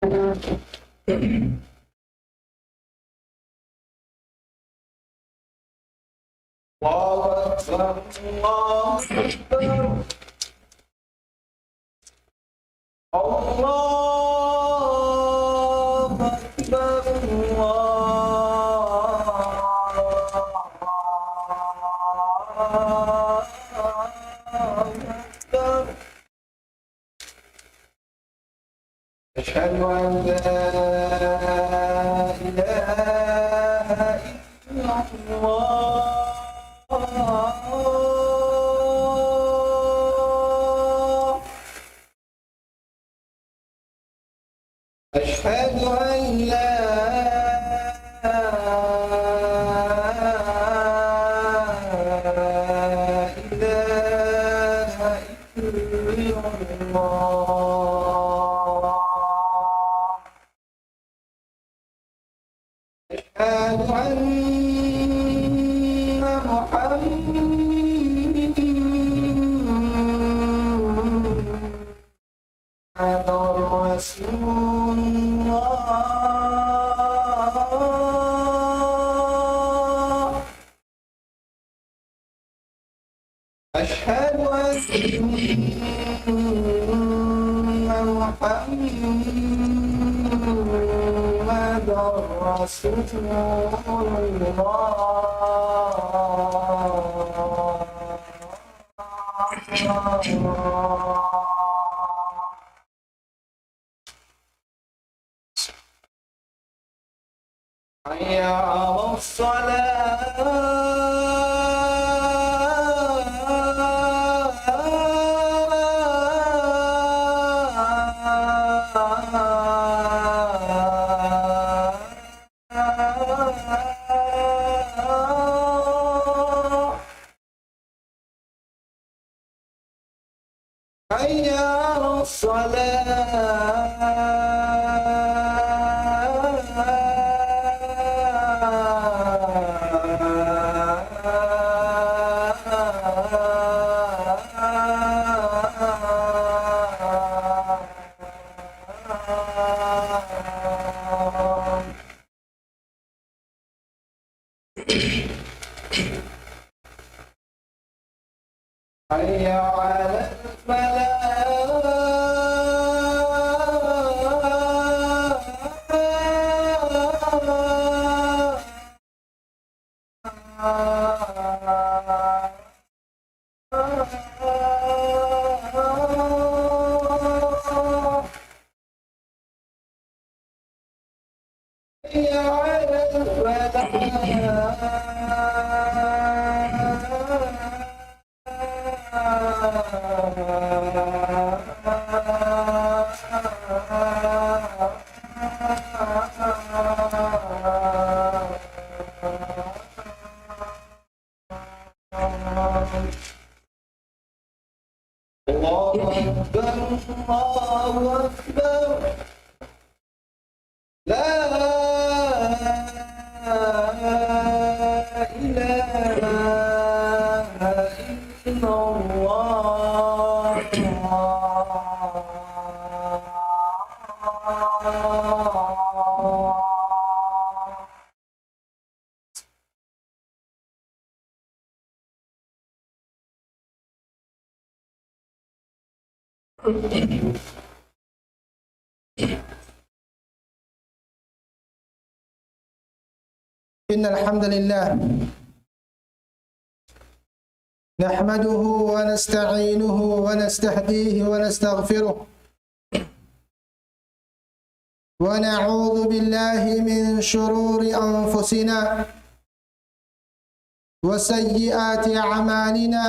الله أكبر الله أكبر الله أكبر الله أكبر أشهد أن لا إله إلا الله أشهد أن لا إله إلا الله أشهد أن محمدًا رسول الله أشهد أن محمدًا رسول الله حي على الصلاة حي على الصلاة حي على الفلاح حي على الله أكبر الله أكبر لا إله إلا الله إن الحمد لله نحمده ونستعينه ونستهديه ونستغفره ونعوذ بالله من شرور أنفسنا وسيئات أعمالنا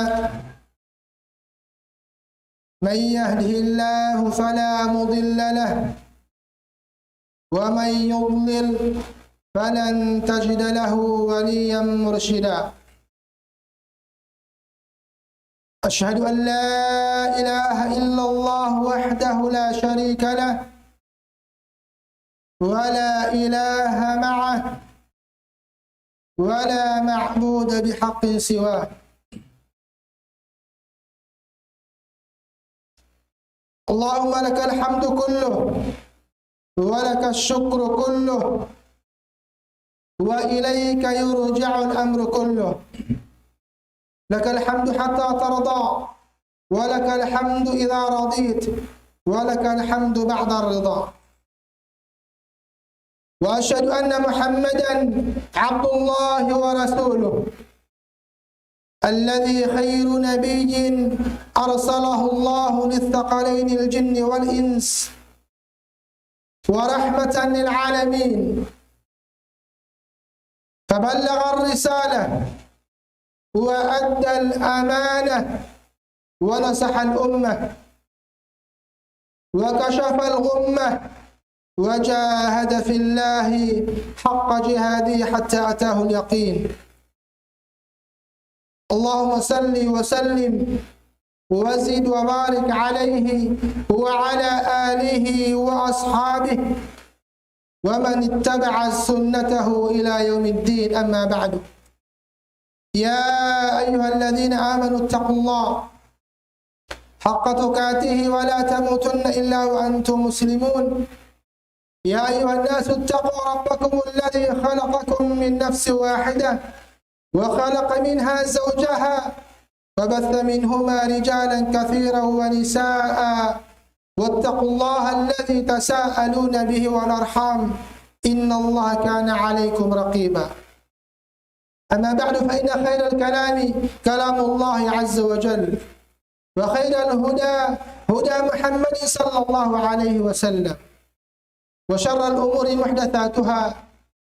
من يهده الله فلا مضل له ومن يضلل فلن تجد له وليا مرشدا أشهد أن لا إله إلا الله وحده لا شريك له ولا إله معه ولا معبود بحق سواه اللهم لك الحمد كله ولك الشكر كله وإليك يرجع الأمر كله. لك الحمد حتى ترضى، ولك الحمد إذا رضيت، ولك الحمد بعد الرضا. وأشهد أن محمدًا عبد الله ورسوله الذي خير نبي أرسله الله للثقلين الجن والإنس ورحمة للعالمين، فبلغ الرسالة وأدى الأمانة ونصح الأمة وكشف الغمة وجاهد في الله حق جهاده حتى أتاه اليقين. اللهم صل وسلم وزد وبارك عليه وعلى آله وأصحابه ومن اتبع سنته إلى يوم الدين. أما بعد، يا أيها الذين آمنوا اتقوا الله حق تقاته ولا تموتن إلا وأنتم مسلمون. يا أيها الناس اتقوا ربكم الذي خلقكم من نفس واحدة وخلق منها زوجها وبث منهما رجالا كثيرا ونساء، واتقوا الله الذي تساءلون به والأرحام إن الله كان عليكم رقيبا. أما بعد، فإن خير الكلام كلام الله عز وجل، وخير الهدى هدى محمد صلى الله عليه وسلم، وشر الأمور محدثاتها،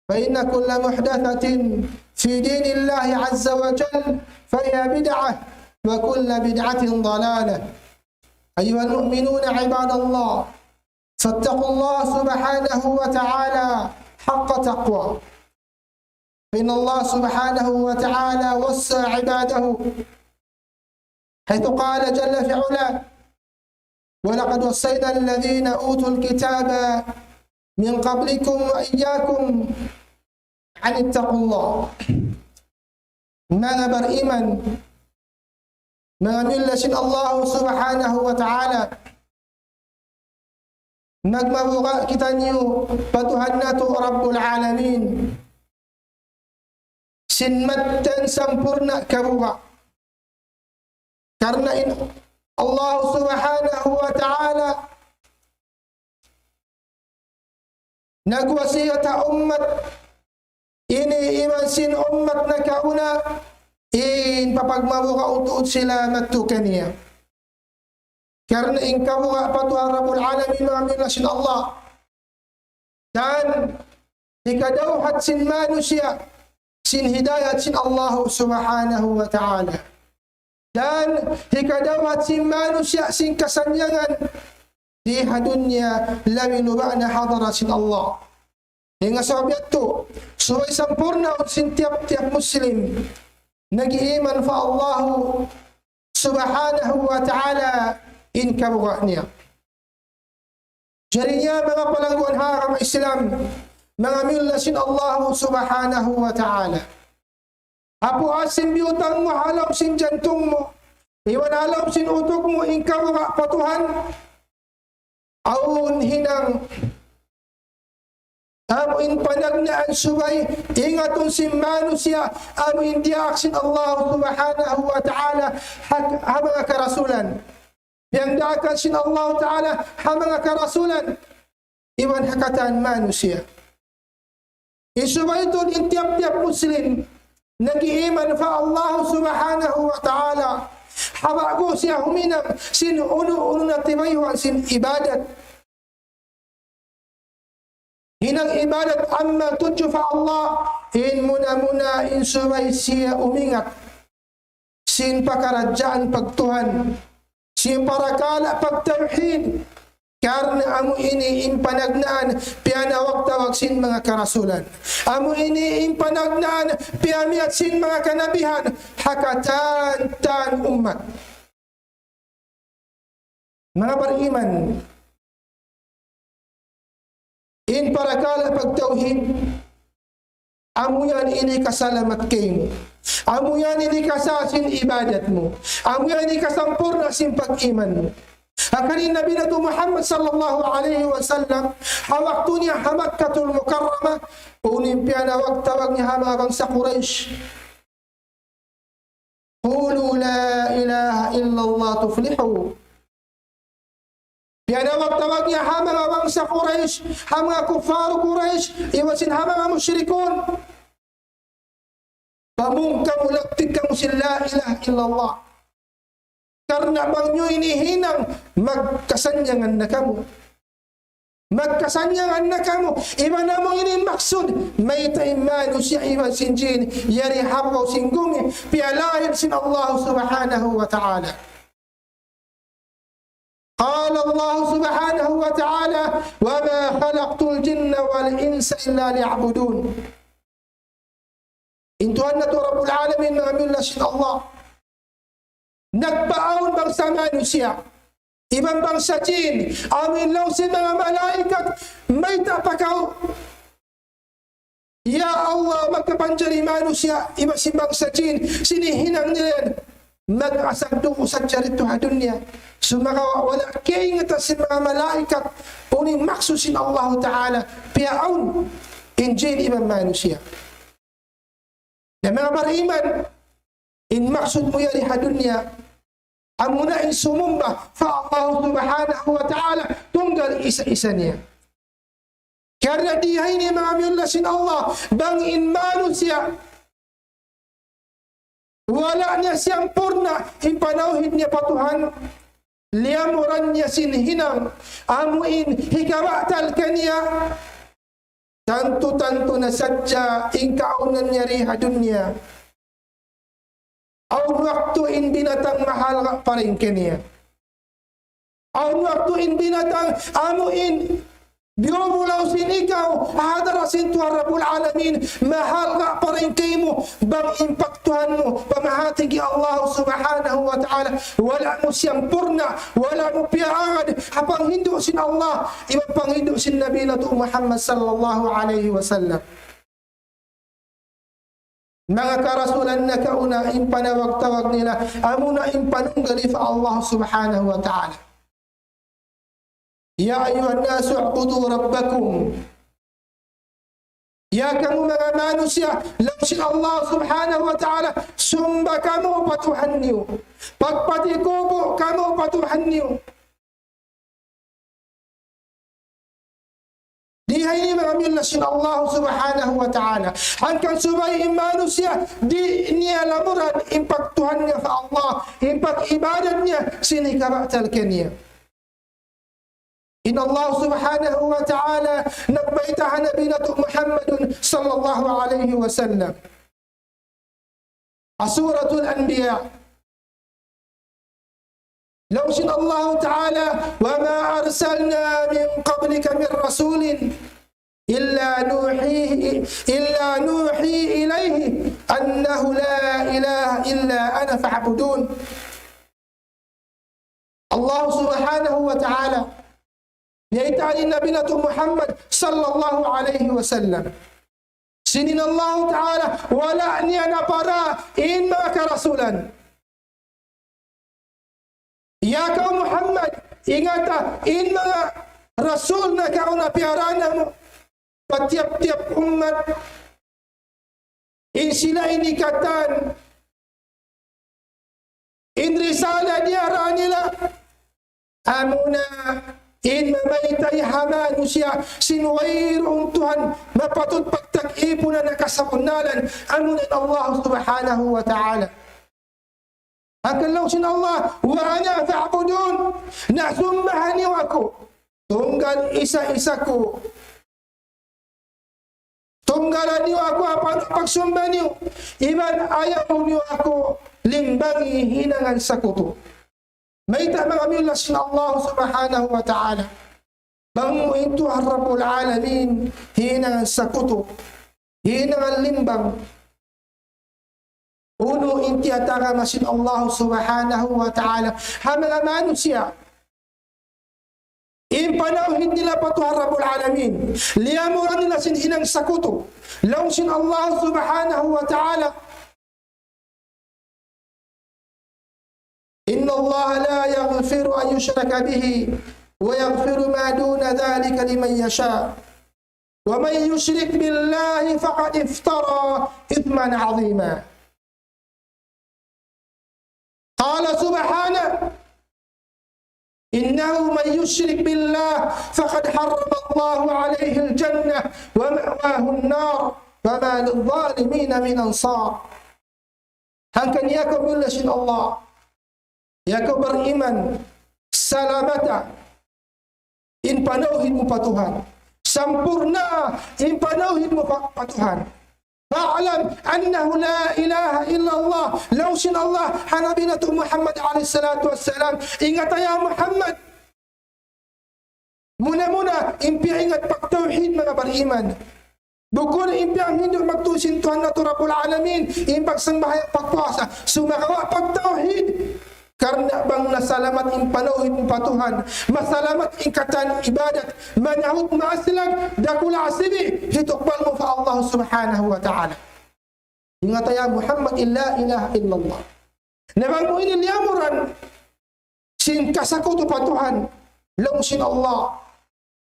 فإن كل محدثة في دين الله عز وجل فهي بدعة، وكل بدعة ضلالة. أيها المؤمنون عباد الله، فاتقوا الله سبحانه وتعالى حق تقوى، فإن الله سبحانه وتعالى وصى عباده حيث قال جل في علاه: ولقد وصينا الذين أوتوا الكتاب من قبلكم وإياكم أن اتقوا الله. Mga beriman, mengambil Allah subhanahu wa ta'ala, nagmabuka kita niyo patuhan na to Rabbul Alamin, sinmatan sampurna kabuka, karena Allah subhanahu wa ta'ala nagwasiyata ummat ini iman sin ummat na kauna in papagmabuka utuot sila matukaniya, karena in kabuka patuhan Rabbul Alamin mengambil sin Allah, dan ikadawhat sin manusia sin hidayat sin Allah subhanahu wa ta'ala, dan ikadawhat sin manusia sin kasanyangan di dunia lamin ba'na hadara sin Allah. Hingga sahabat itu supaya sempurna sin tiap-tiap muslim nag-iiman fa Allah subhanahu wa ta'ala in kabugatnya. Jadinya mga palangguan haram Islam mengambil sin Allah subhanahu wa ta'ala. Apo asin biutang mo, halam sin jantung mo, iwan halam sin utok mo, in kabugat patuhan, aun hinang amuin panagnaan subay ingatun si manusia amuin diaksin Allah subhanahu wa ta'ala hamanga karasulan yang diakan sin Allah ta'ala hamanga karasulan iwan hakatan manusia isubay ito in tiap-tiap muslim nag-iiman fa Allah subhanahu wa ta'ala habago siya huminam sin uno na tibayuan sin ibadat hinang ibadat amma tuju fa Allah in muna in subay siya umingat sin pakarajaan pagtuhan sin parakala pagtawhid karena amu ini impanagnaan pianawag tawag sin mga karasulan, amu ini impanagnaan piamiat sin mga kanabihan hakatan tan umat. Mga beriman, in parakala pagtauhid, amu yan ini kasalamat kayo, amu yan ini kasasin ibadat mo, amu yan ini kasampurna sin pag-iman mo, Hakanin Nabi Nabi Muhammad sallallahu alaihi wasallam hawaktunya Makkatul Mukarramah unimpiana wagtawagnya hama bangsa Quraisy. Qulu la ilaha illallah tuflihu. Piana wagtawagnya hama bangsa Quraisy, hama kufar Quraisy, iwasin hama musyrikun. Pamungkam ulaktik kamu la ilaha illallah. Karena bangyo ini hinang magkasanyangan na kamu. Magkasanyangan na kamu. Iba namang ini maksud. May taimanu siya iba sinjin. Yari habaw singgungi. Pialahin sin Allah subhanahu wa ta'ala. قال الله سبحانه وتعالى وما خلقت الجن والإنس إلا ليعبدون. Intuhan na to Rabbul Alamin mengambil sin Allah. Nagbaon bangsa manusia, ibang bangsa jin, amin law sin mga malaikat, may tapakaw. Ya Allah, magkapanjari manusia, iba si bangsa jin, sinihinang nila, mag-asagdo ko sa jarito ha dunya. Sumakawa, wala kaingatan si mga malaikat, uning maksusin Allah Ta'ala, piyaon, in jin ibang manusia. Na mga mariman, in maksud mo yari ha dunya, amuna in sumumba fa Allah subhanahu wa ta'ala tunggal isa-isa niya. Karena dihay ni mga miyulasin Allah bang in manusia wala niya siyang purna in panauhin niya patuhan liamuran niya sinhinang amuin hikawatal kanya tantu-tantu na sadya in kaunan niya riha dunya. Aun waktu in binatang mahal pa rin kanya. Aun waktu in binatang amuin biomulaw sin ikaw hadara sin tuwa Rabbul Alamin mahal ka pa rin kayo mo bang impaktuhan mo pamahatigi Allah subhanahu wa ta'ala wala mo siyang purna wala mo piyaangan hapang hindu sin Allah ibang pang hindu sin Nabi na Muhammad sallallahu alaihi wasallam. Mga karasulan na kauna impanawag-tawag nila amuna impanunggali fa Allah subhanahu wa ta'ala. Ya ayuhan nasu u'budu rabbakum. Ya kamu mga manusia lamsin Allah subhanahu wa ta'ala sumba kamu patuhan niyo. Pagpatikubo kamu patuhan niyo. Dihay ni mga milasin Allah subhanahu wa ta'ala. Hanggang subay manusia, di niya lamuran, impaktuhan niya sa Allah, impakibadan niya, sinikabatal kanya. In Allah subhanahu wa ta'ala, nagbaitahan Nabi nato Muhammadun sallallahu alayhi wa sallam. Suratul Anbiya. لو شاء الله تعالى وما أرسلنا من قبلك من رسول إلا نوحي إليه أنه لا إله إلا أنا فاعبدون. الله سبحانه وتعالى يأتي النبي محمد صلى الله عليه وسلم سنين الله تعالى ولا أن ينبرا إن معك رسولا. Ya kau Muhammad, ingata in mga rasul na kau na piarana mo, patiap-tiap umat, in sila inikatan, in risala niya nila, amuna, in mamaytay hamanu siya, sinuwairong Tuhan, mapatut pagtag-ipo na nakasapunalan, amunan Allah subhanahu wa ta'ala. Hanggang sin Allah, wa ana fa'budun, nasumbahan niyo ako, tunggal isa-isa ko. Tunggalan niyo ako, paano pagsumba niyo? Iban ayaw niyo ako, limbangi hinangan sa kuto. May tamang amila sin Allah subhanahu wa ta'ala. Bang ito ang Rabbul Alamin, hinangan sa kuto, hinangan limbang, uno inti ataka masin Allah subhanahu wa ta'ala hamala manusia impanauhin nila patuhan Rabbul Alamin liyamuran nila sin hinang sakuto law sin Allah subhanahu wa ta'ala inna Allah la yaghfiru an yushraka bihi wa yaghfiru ma duna dhalika liman yasha. Wa man yushrik billahi faqad iftara ithman 'azima. Qala subhanahu innahu man yushrik billah faqad harrama Allahu 'alayhi al-jannah wa ma'wahu an-nar wa ma lidh-dhalimin min ansar. Hangkan ya kau billahi Allah, ya kau beriman salamata in panauhidmu patuhan, sampurna in panauhidmu patuhan. Fa'alam annahu la ilaha illallah. Lausin Allah Nabi Muhammad alaihi salatu wassalam. Ingat ya Muhammad, muna-muna impi ingat pagtauhid mga beriman. Bukod impiang hidup magtusin Tuhan na Rabbul Alamin, impag sembahayang pagpuasa, sumakawa pagtauhid. Karena bang nasalamat in panauhid mo patuhan, masalamat in katan ibadat, manahut maaslag, dakula asibi, hitukbal mo fa Allah subhanahu wa ta'ala. Ingat ya Muhammad, illa ilaha illallah. Nabang mo iniliamuran, sin kasakuto patuhan, langsin Allah.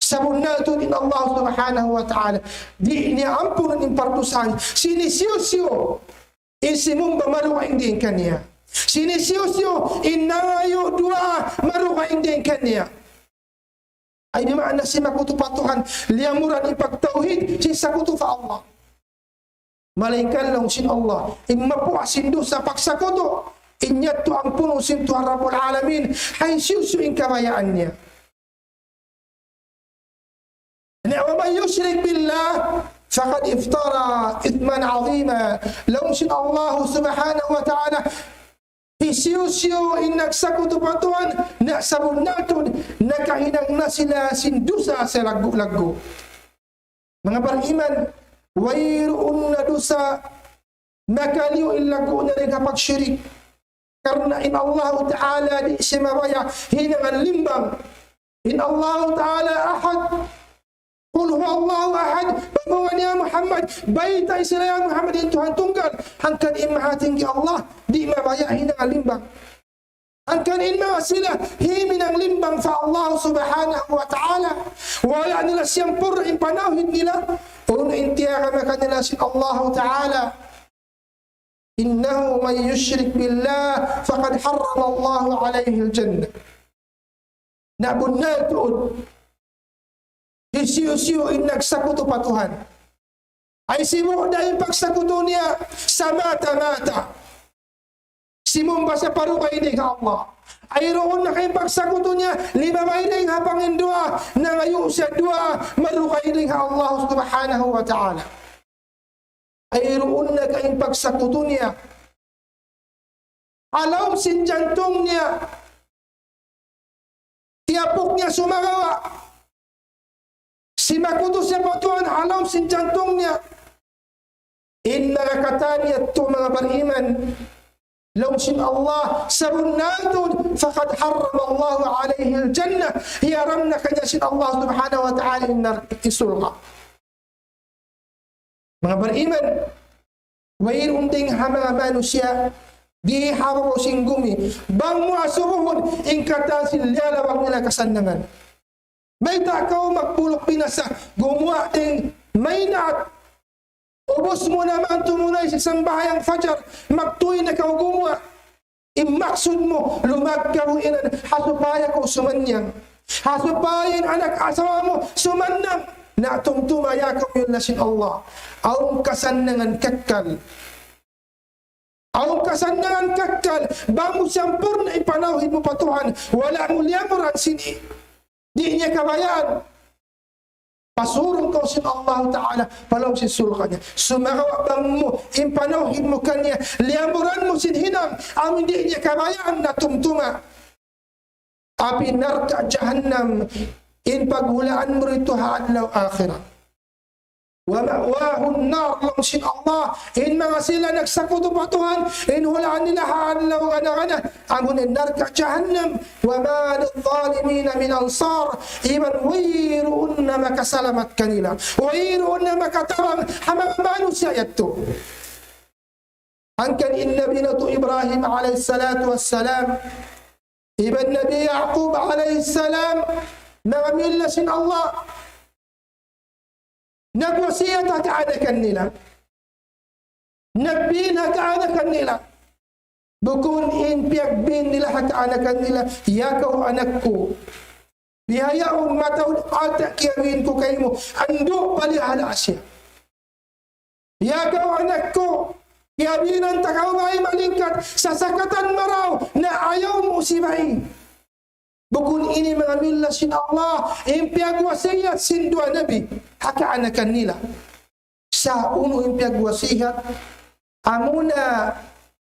Sabunatun in Allah subhanahu wa ta'ala. Di niampunan in pardusan. Sinisiyo-siyo. Isimum ba marukain din kanya. Sinisiyo-siyo. Inayo dua marukain din kanya. Ay di maana si makutupatuhan. Liamuran ipagtauhid. Sisakutu fa Allah. Malaikan lang sin Allah. Imapuasin do sa pagsakutu. Inyat to ang puno sin Tuhan Rabbul Alamin. Hay siyo-siyo in kamayaan niya. ومن يشرك بالله فقد افترى إثما عظيما. لو شاء الله سبحانه وتعالى isiyo-siyo inagsakutu patuan naksabon naton nakahinang nasila sindusa sa lagu-lagu. Mga beriman, wayroon na dusa makaliw ilago na rin kapag syirik. Karena in Allah Ta'ala di simabaya hinangan limbang. In Allah Ta'ala ahad. Qul huwa Allahu ahad. Pemawan ya Muhammad, baita isra ya Muhammad in Tuhan tunggal. Hangkan imah tinggi Allah di mabaya hinang limbang. Hangkan imah sila himinang limbang fa Allah subhanahu wa ta'ala. Wala nila siyampur in panahid nila. Una intiyaga maka nila si Allah ta'ala. Innahu man yushrik billah faqad harrama Allah alayhi al-jannah. Nabunatun isiyo-siyo inagsakuto patuhan. Ay simo dahil pagsakuto niya sa mata-mata. Simumba sa parukay ni Allah. Ay roon na kayong pagsakuto niya, lima may hapangin dua, na ngayon sa dua, marukay ni Allah subhanahu wa ta'ala. Ay roon na kayong pagsakuto niya. Alaw sin jantong niya, tiapok niya sumagawa. Si makuto siya po Tuhan, alaw sin jantong niya. Inna katani at mga beriman, law sin Allah sabunatun faqad harrama Allah alayhi al-jannah. Hiyaram na kanya sin Allah subhanahu wa ta'ala innar isulqa. Mga beriman, mayroon ding hama manusia di hawa ko singgumi. Bang mo asuruhon, ingkatan sila wag nila kasandangan. May takaw magpulok pinasa, gumawa ding may naat. Ubos mo naman tumunay sa sambahayang fajar, magtuloy na kau gumawa. Imaksud mo, lumagkaw inan, hasupaya ko sumanyang. Hasupayin anak asawa mo, sumanyang. Na tumtumaya ko yun nasin Allah. Aung kasanangan kakkal. Aung kasanangan kakkal. Bango siyampur na ipanawid mo patuhan. Wala mo liyamuran sini. Di niya kabayaan. Pasurong kau sin Allah Ta'ala palaw sin sulka niya. Sumakawabang mo, impanawhin mo kanya, liyamuran mo sin hinang, ang hindi niya kabayaan na tumtuma. Api narka jahannam, in paghulaan mo rito haadlaw akhirat. Wa ma'wahun nar lang sin Allah, in mga sila nagsakuto pa Tuhan, in hulaan nila haadlaw gana-gana, amunin narka jahannam, wa ma lidh-dhalimin min ansar, iman wayroon na makasalamat kanila, wayroon na makatabang hamamano siya yato. Hangkan in Nabi na to Ibrahim alayhi salatu wassalam, Ibn Nabi Yaqub alaihissalam, mga millasin Allah, nagwasiyat ang kaanakan nila. Nagbina kaanakan nila. Bukun in piagbin nila ang kaanakan nila, yakaw anak ko. Bihayaon mataon ata kiyawin ko kayo mo, ando palihala siya. Yakaw anak ko, kiyawinan takaw may malingkat, sasakatan maraw na ayaw mo si Mai. Bukun ini mga millasin Allah, impiagwasiyat sindua Nabi, hakaanakan nila. Sa uno impiagwasiyat, amuna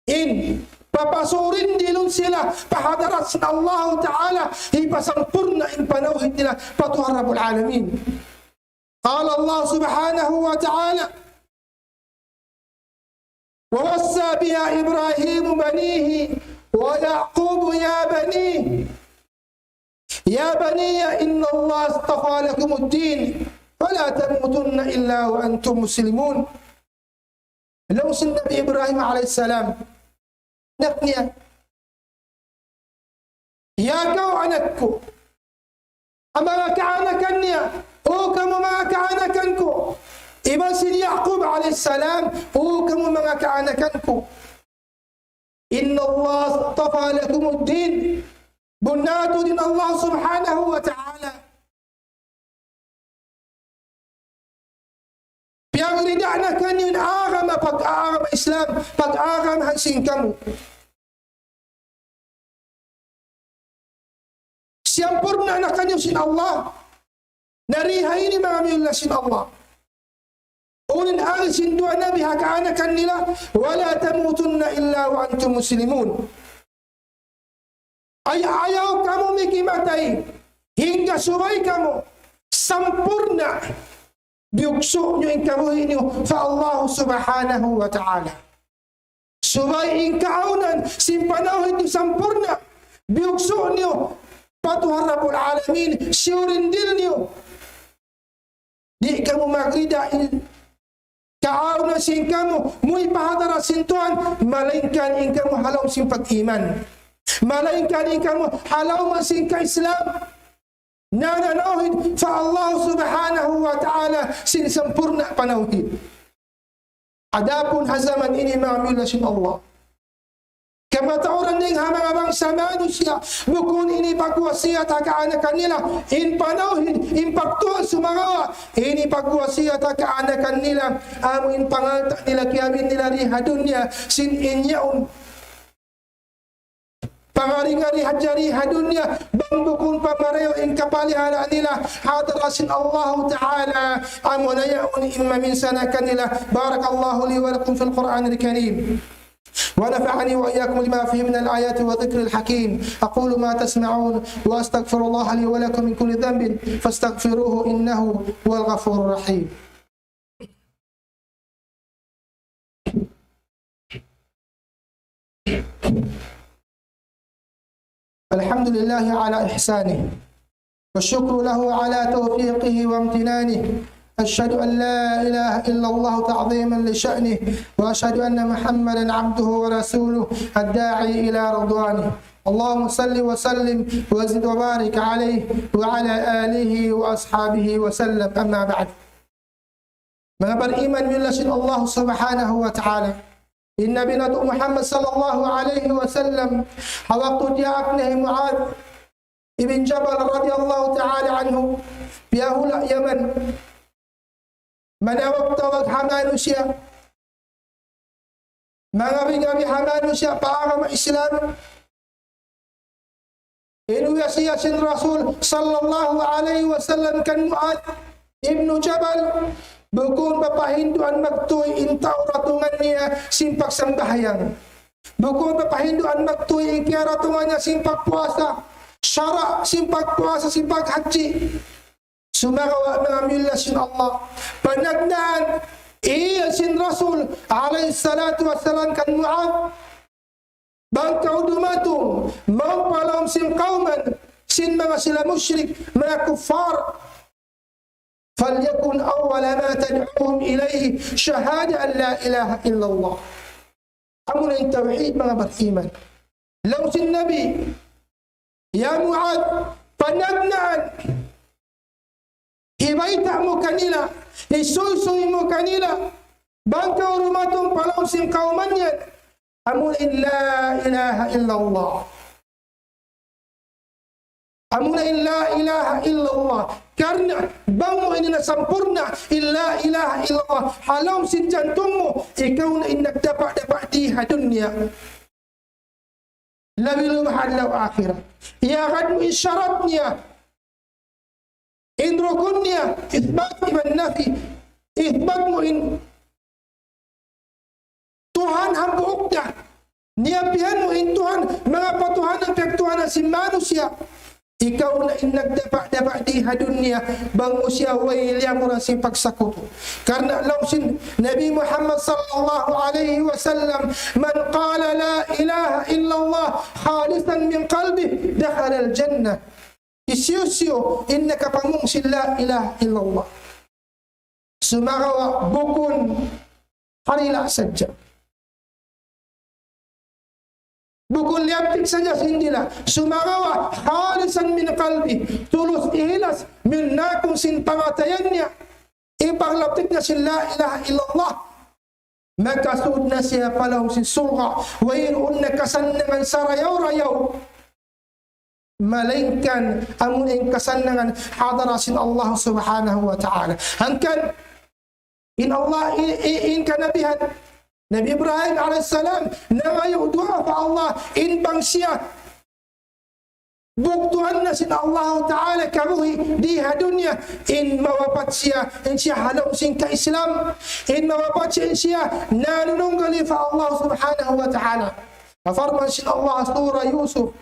in papasurin dilon sila pahadarat sa Allah Ta'ala ipasampurna in panawid nila patuhar Rabbul Alamin. Qala Allah subhanahu wa ta'ala ووصى بها إبراهيم بنيه ويعقوب يا بني إن الله اصطفى لكم الدين فلا تموتن إلا وأنتم مسلمون. لو سن النبي إبراهيم عليه السلام نقنيا يا كو عنكو أما كعنا كنيا أو كم ما كعنا كنكو إبن سن يعقوب عليه السلام أو كم ما كعنا كنكو إن الله اصطفى لكم الدين بنات دين الله سبحانه وتعالى. Yang ridaknakan yun agama pag-agama Islam, pag-agama hansin kamu. Siyampurna na kanyo sin Allah. Narihay ni mga miyula sin Allah. Unin ari sin dua Nabi hakaanakan nila, wala tamutunna illa wa antum muslimun. Ayaw kamu mikimatay, hingga subay kamu, sampurna. Biyukso nyo in kabuhin nyo sa Allah subhanahu wa ta'ala. Subay in kaunan, simpanawin nyo sampurna. Biyukso nyo, patuhar Rabbul Alamin, siyurin din nyo. Di kamu magrida in kaunan sin kamu, muy pahadara sintuan, malainkan in kamu halaw sin pag-iman. Malainkan in kamu halaw masin ka-Islam. Nananawid sa Allah subhanahu wa ta'ala sinisampurna panawid. Adapun hazaman ini mga millasin Allah. Kamatauran ning mga bangsa manusia bukun ini pagwasiyat hakaanakan nila in panawid, in pagtuwa sumagawa ini pagwasiyat hakaanakan nila amin pangalta nila kiyamin nila riha dunya sin inyaun pangari-ngari hajari hadunya bambukun pamareo in kapalihala nila hadarasin Allah Ta'ala amunayaun imma min sanakan nila. Barakallahu li wa lakum fil Qur'an al-Karim ونفعني وإياكم لما فيه من الآيات والذكر الحكيم. أقول ما تسمعون وأستغفر الله لي ولكم من كل ذنب فاستغفروه إنه هو الغفور الرحيم. الحمد لله على إحسانه والشكر له على توفيقه وامتنانه. أشهد أن لا إله إلا الله تعظيما لشأنه وأشهد أن محمدا عبده ورسوله الداعي إلى رضوانه. اللهم صل وسلم وزد وبارك عليه وعلى آله وأصحابه وسلم. أما بعد، ما بالإيمان بالله الله سبحانه وتعالى إن نبينا محمد صلى الله عليه وسلم وقت جاء معاذ ابن جبل رضي الله تعالى عنه بأهل يمن من وقت حمانوسيا من غبي حمانوسيا بأغم إسلام إنه يسيا سن رسول صلى الله عليه وسلم كان معاذ ابن جبل bukun papahinduan magtuy in tauratungan niya simpak sambahayang. Bukun papahinduan magtuy in kiaratungan niya simpak puasa. Syara simpak puasa, simpak haji. Sumagawa mga millasin Allah. Panagnaan iya sin Rasul alaihi salatu wassalam kan Mu'ad. Bangkau dumatung mau palawam sin qawman sin mga sila musyrik, mga kuffar. فليكن أول ما تدعوهم إليه شهادة أن لا إله إلا الله. أمر التوحيد مع الإيمان. لو النبي Ya Mu'ad, panagnan, hibaita mo kanila, isusuy mo kanila, bangkaw rumatong palaw sing kauman yan, amunin la ilaha illallah. Amunin la ilaha illallah. Karena bang mo ini na sampurna, illa ilaha illallah, halaw sin jantung mo, ikaw na inagdapak-dapak di dunia. Labil mahal akhirah. Iagad mo isyaratnya, in rukunnya, ithbat iban nafi, ithbat mo in Tuhan hambuuknya, niyapihan mo in Tuhan, mga patuhanan pagtuhanan si manusia. Ikaw na inagdapak-dapak di dunia, bang mo siya wailya mo rasing pagsakuto. Karena lausin Nabi Muhammad sallallahu alaihi wasallam, man qala la ilaha illallah khalisan min qalbi dakhala al-jannah. Isiyusiyo innaka pamungsin la ilaha illallah. Sumagawa bukun harila saja. Bukun liaptik saja sindilah. Sumagawa khalisan min qalbi, tulus ikhlas min nakung sin pamatayannya, ipaglaptik na sin la ilaha illallah, maka suud na siya palau sin surga, wa yirun na kasannangan sarayaw-rayaw, malainkan amun in kasannangan hadara sin Allah subhanahu wa ta'ala. Hangkan in Allah in kanabihan Nabi Ibrahim alaihissalam namayo doa fa Allah in bang siya buktuhan na sin Allah Ta'ala kabuhi di dunia, in mawapat siya in siya halaw sin ka Islam, in mawapat siya nanununggali fa Allah subhanahu wa ta'ala. Kafarman sin Allah surah Yusuf,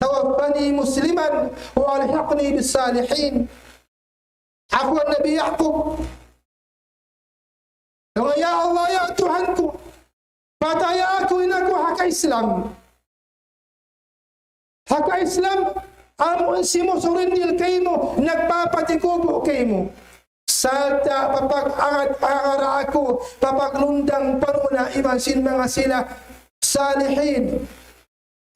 tawaffani musliman wa alhiqni bis salihin. Afwan Nabi Yaqub, ya Allah ya Tuhanku, pataya aku inaku hak Islam. Hak Islam amo insimo surindil kaymo, nagpapatikubo kaymo. Salta papag-agara ako, papaglundang panuna, iban sin mga sila salihin,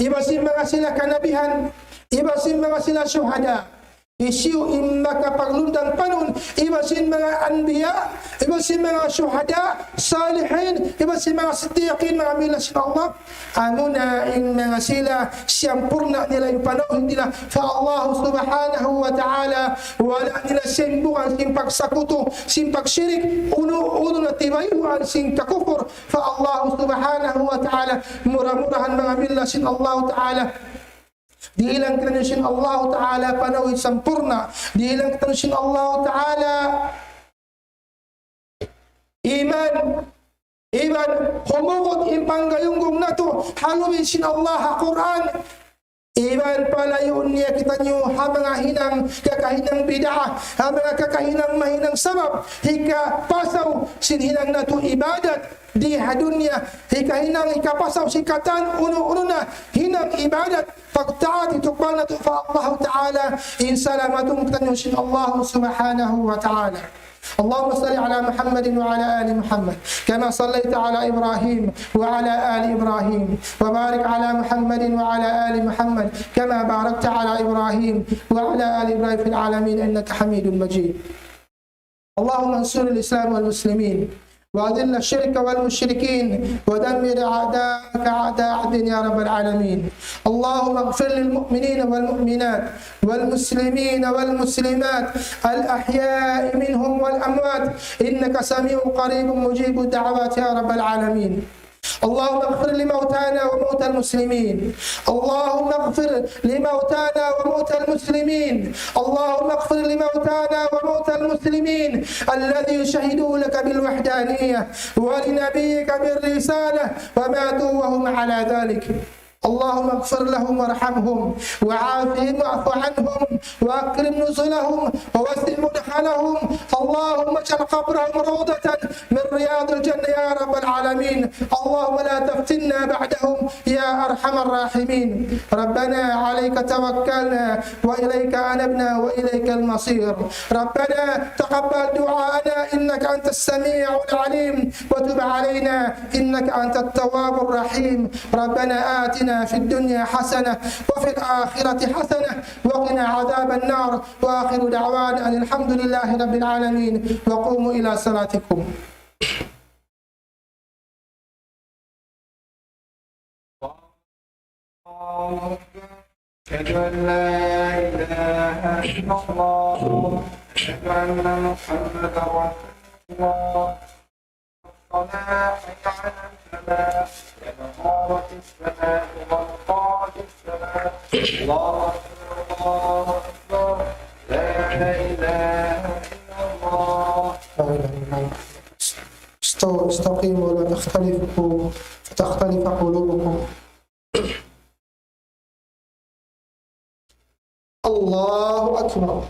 iban sin mga sila kanabihan, iban sin mga sila syuhada. Isiu imma kapaglundang panun, iba sin mga anbiya, iba sin mga syuhada, salihin, iba sin mga siddiqin, mga mila sin Allah. Amuna in mga sila siyampurna nila yung panahon nila fa Allah subhanahu wa ta'ala, wala nila simbukan sin pagsakuto, sin pagsyirik, uno na tibayuan sin kakufur fa Allah subhanahu wa ta'ala, murah-murahan mga mila sin Allah ta'ala. Diilang kita Allah Ta'ala panawid sampurna, diilang kita Allah Ta'ala iman humukot impanggayunggong na to haluin sin Allah Quran iman palayon niya kita nyo ha mga hinang kakahinang bid'ah, ha mga kakahinang mahinang sabab, hika pasaw sin hinang na to ibadat di dunia, hika hinang ikapasaw si katan uno na hinang ibadat pagtaat itukbal na to fa Allah Ta'ala in salamatong kita nyo sin Allah subhanahu wa ta'ala. اللهم صل على محمد وعلى آل محمد كما صليت على إبراهيم وعلى آل إبراهيم وبارك على محمد وعلى آل محمد كما باركت على إبراهيم وعلى آل إبراهيم في العالمين إنك حميد مجيد. اللهم انصر الإسلام والمسلمين وأذل الشرك والمشركين ودمر أعداءك أعداء الدين يا رب العالمين. اللهم اغفر للمؤمنين والمؤمنات والمسلمين والمسلمات الأحياء منهم والأموات إنك سميع قريب مجيب الدعوات يا رب العالمين. اللهم اغفر لموتانا وموتى المسلمين، اللهم اغفر لموتانا وموتى المسلمين، اللهم اغفر لموتانا وموتى المسلمين الذي شهدوا لك بالوحدانية ولنبيك بالرسالة وماتوا وهم على ذلك. اللهم اغفر لهم وارحمهم وعافهم واعف عنهم واكرم نزلهم ووسع مدخلهم. اللهم اجعل قبرهم روضة من رياض الجنة يا رب العالمين. اللهم لا تفتنا بعدهم يا ارحم الراحمين. ربنا عليك توكلنا واليك انبنا واليك المصير. ربنا تقبل دعاءنا إنك أنت السميع العليم وتب علينا إنك أنت التواب الرحيم. ربنا آتنا في الدنيا حسنة وفي الآخرة حسنة وقنا عذاب النار. وآخر دعوانا أن الحمد لله رب العالمين. وقوموا إلى صلاتكم. أشهد أن لا إله إلا الله أشهد أن محمدا رسول الله. الصلاة حي على الفلاح قد قامت الصلاة وقد قامت الصلاة. الله أكبر الله أكبر لا إله إلا الله. استقيموا ولا تختلفوا فتختلف قلوبكم. الله أكبر.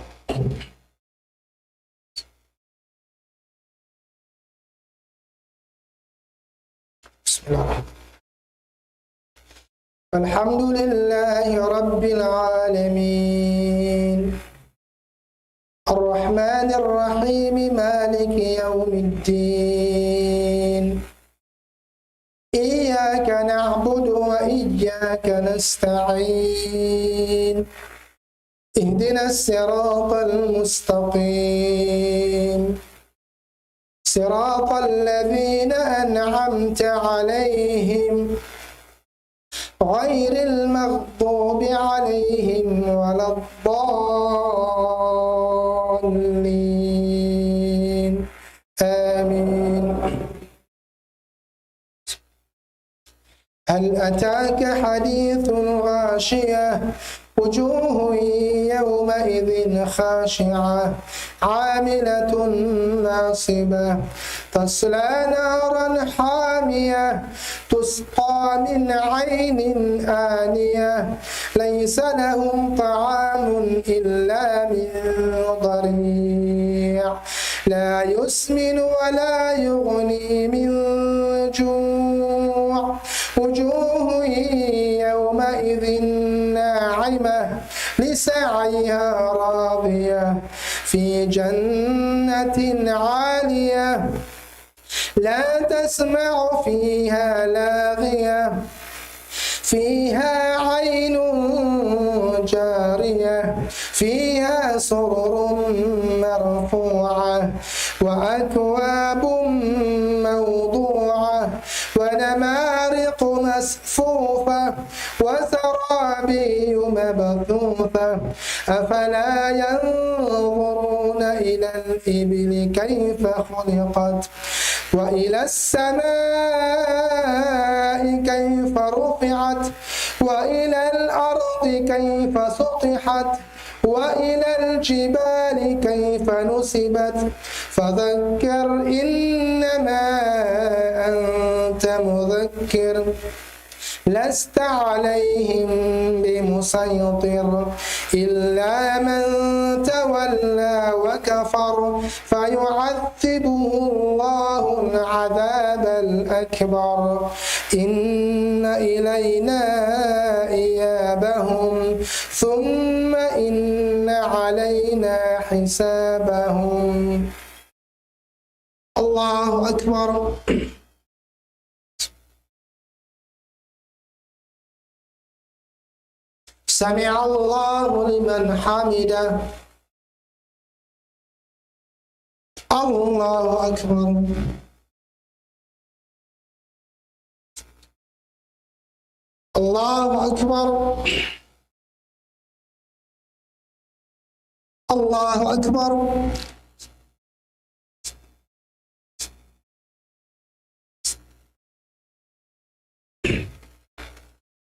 بسم الله الرحمن الرحيم. الحمد لله رب العالمين الرحمن الرحيم مالك يوم الدين إياك نعبد وإياك نستعين اهدنا الصراط المستقيم صراط الذين أنعمت عليهم غير المغضوب عليهم ولا الضالين آمين. هل أتاك حديث غاشية وجوه يومئذ خاشعة عاملة ناصبة تصلى نارا حامية تسقى من عين آنية ليس لهم طعام إلا من ضريع لا يسمن ولا يغني من جوع وجوه يومئذ ناعمة لسعيها راضية في جنة عالية لا تسمع فيها لاغية فيها عين جارية فيها سرر مرفوعة وأكواب موضوعة ونمارق مصفوفة وزرابي مبثوثة أفلا ينظرون إلى الإبل كيف خلقت وإلى السماء كيف رفعت وإلى الأرض كيف سطحت وإلى الجبال كيف نصبت فذكر إنما أنت مذكر لست عليهم بمسيطر إلا من تولى وكفر فيعذبه الله العذاب الأكبر إن إلينا إيابهم ثم إن علينا حسابهم. الله أكبر. سمع الله لمن حمده. الله أكبر. الله أكبر. الله أكبر.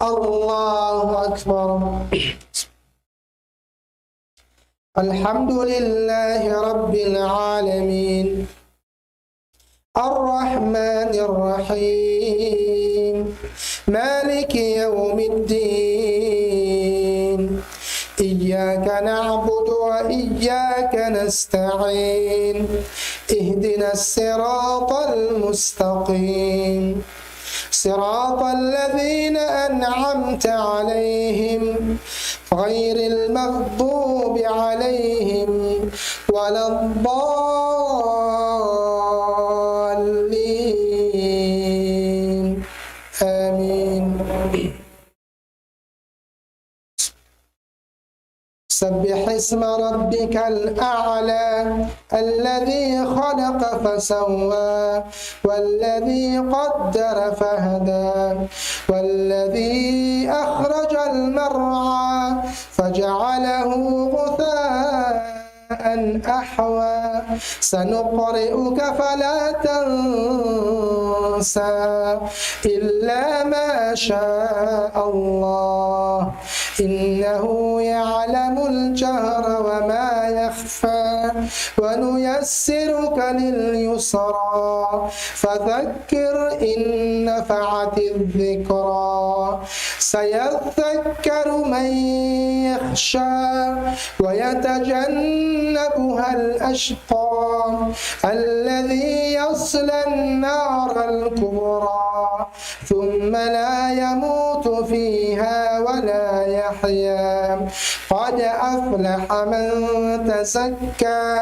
الله أكبر. الحمد لله رب العالمين الرحمن الرحيم مالك يوم الدين إياك نعبد وإياك نستعين اهدنا الصراط المستقيم صراط الذين أنعمت عليهم غير المغضوب عليهم ولا الضالين اسم ربك الأعلى الذي خلق فسوى والذي قدر فهدى والذي أخرج المرعى فجعله غثاء أحوى سنقرئك فلا تنسى إلا ما شاء الله إنه يعلم الجهر وما يخفى ونيسرك لليسرى فذكر إن نفعت الذكرى سيذكر من يخشى ويتجنبها الأشقى الذي يصلى النار الكبرى ثم لا يموت فيها ولا يحيا قد أفلح من تزكى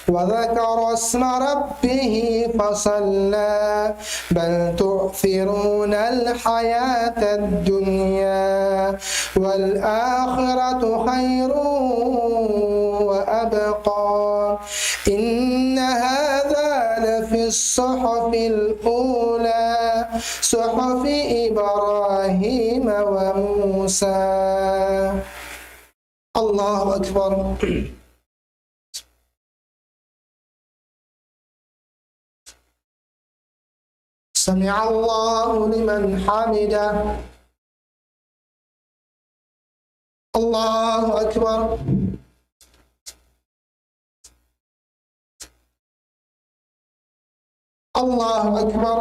وذكر اسم ربه فصلى بل تؤثرون الحياة الدنيا والآخرة خير وأبقى إن هذا لفي الصحف الأولى صحف إبراهيم وموسى. الله أكبر. سمع الله لمن حمده. الله أكبر. الله أكبر.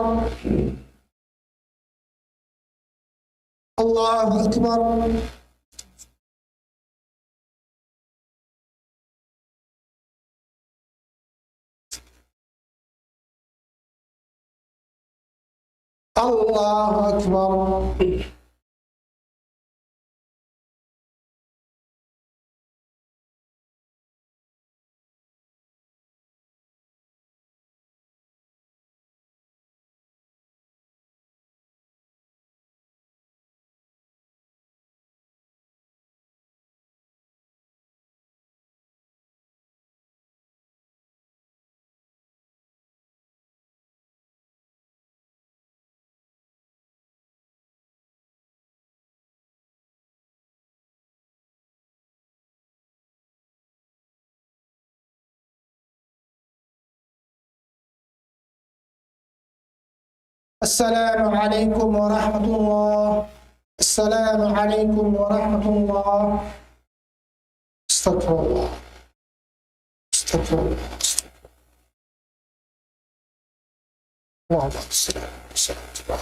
الله أكبر. الله أكبر. السلام عليكم ورحمة الله. السلام عليكم ورحمة الله. استغفر الله. استغفر الله. اللهم صل وسلم.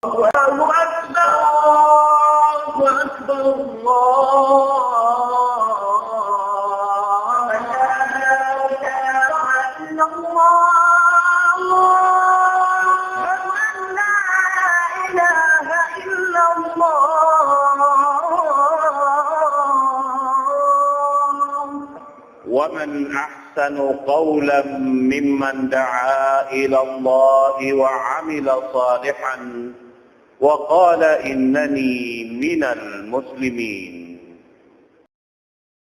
الله أكبر. الله أكبر. الله لا إله إلا الله. لا إله إلا الله. ومن أحسن قولا ممن دعا إلى الله وعمل صالحا وقال إنني من المسلمين.